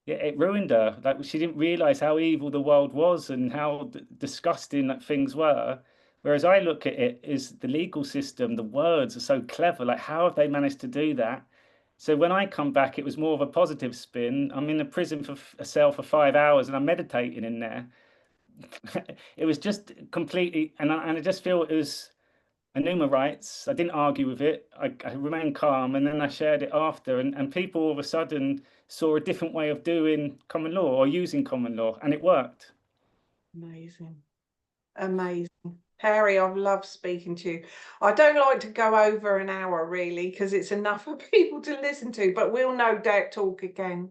Yeah, it ruined her. Like, she didn't realize how evil the world was and how disgusting that things were. Whereas I look at it as the legal system, the words are so clever. Like, how have they managed to do that? So when I come back, it was more of a positive spin. I'm in a prison for a cell for 5 hours, and I'm meditating in there. It was just completely, and I just feel it was. I knew my rights. I didn't argue with it. I remained calm, and then I shared it after, and people all of a sudden saw a different way of doing common law or using common law, and it worked. amazing, amazing. Harry, I've loved speaking to you. I don't like to go over an hour really, because it's enough for people to listen to, but we'll no doubt talk again.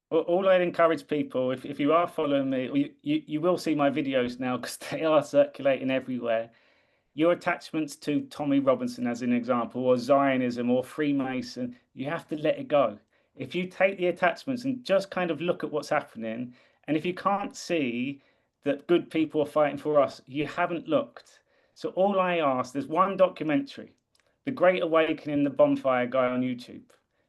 All I'd encourage people, if you are following me, or you will see my videos now, because they are circulating everywhere. Your attachments to Tommy Robinson, as an example, or Zionism or Freemason, you have to let it go. If you take the attachments and just kind of look at what's happening, and if you can't see that good people are fighting for us, you haven't looked. So all I ask, there's one documentary, The Great Awakening, the Bonfire Guy, on YouTube.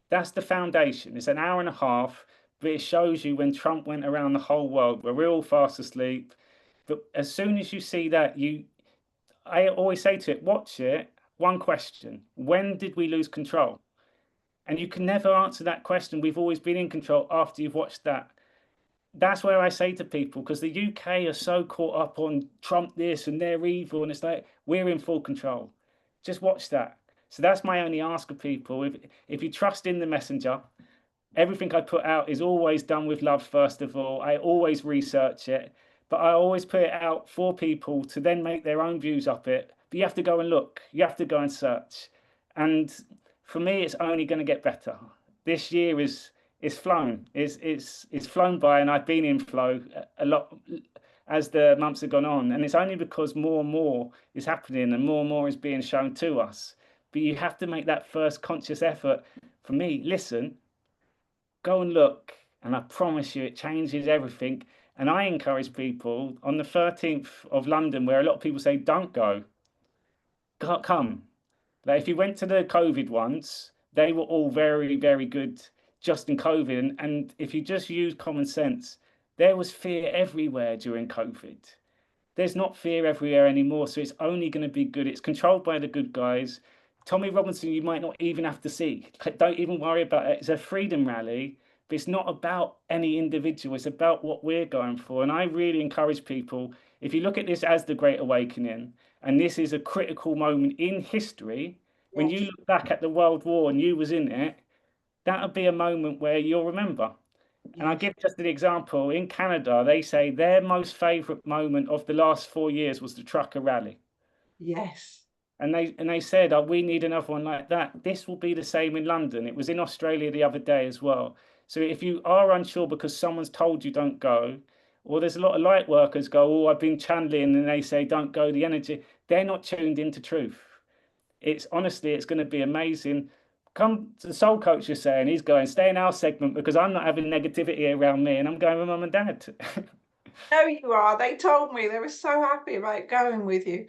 That's the foundation. It's an hour and a half, but it shows you when Trump went around the whole world, where we're all fast asleep. But as soon as you see that, I always say to it, watch it, one question: when did we lose control? And you can never answer that question. We've always been in control after you've watched that. That's where I say to people, because the UK are so caught up on Trump this and they're evil, and it's like, we're in full control. Just watch that. So that's my only ask of people. If you trust in the messenger, everything I put out is always done with love, first of all. I always research it. but I always put it out for people to then make their own views up it. But you have to go and look, you have to go and search. And for me, it's only going to get better. This year is flown, it's flown by, and I've been in flow a lot as the months have gone on. And it's only because more and more is happening and more is being shown to us. But you have to make that first conscious effort. For me, listen, go and look, and I promise you it changes everything. And I encourage people on the 13th of London, where a lot of people say don't go, come. Like if you went to the COVID ones, they were all very, very good just in COVID. And if you just use common sense, there was fear everywhere during COVID. There's not fear everywhere anymore. So it's only going to be good. It's controlled by the good guys. Tommy Robinson, you might not even have to see. Don't even worry about it. It's a freedom rally, but it's not about any individual. It's about what we're going for. And I really encourage people, if you look at this as the Great Awakening, and this is a critical moment in history, when you Yes. look back at the World War and you was in it, that'll be a moment where you'll remember. And I Yes. give just an example. In Canada, they say their most favourite moment of the last 4 years was the trucker rally. Yes. And they said, oh, we need another one like that. This will be the same in London. It was in Australia the other day as well. So if you are unsure because someone's told you don't go, or there's a lot of light workers go, oh, I've been channeling, and they say don't go, the energy, they're not tuned into truth. It's honestly, it's going to be amazing. Come to the soul coach, you're saying, he's going, stay in our segment because I'm not having negativity around me, and I'm going with mum and dad. No, you are. They told me they were so happy about going with you.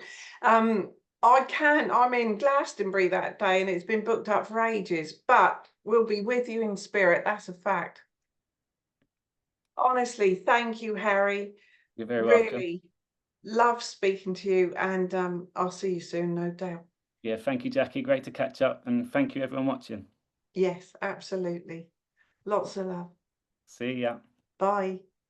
I'm in Glastonbury that day and it's been booked up for ages, but we'll be with you in spirit. That's a fact. Honestly, thank you, Harry. You're very welcome. Really love speaking to you, and I'll see you soon, no doubt. Yeah, thank you, Jackie. Great to catch up, and thank you, everyone watching. Yes, absolutely. Lots of love. See ya. Bye.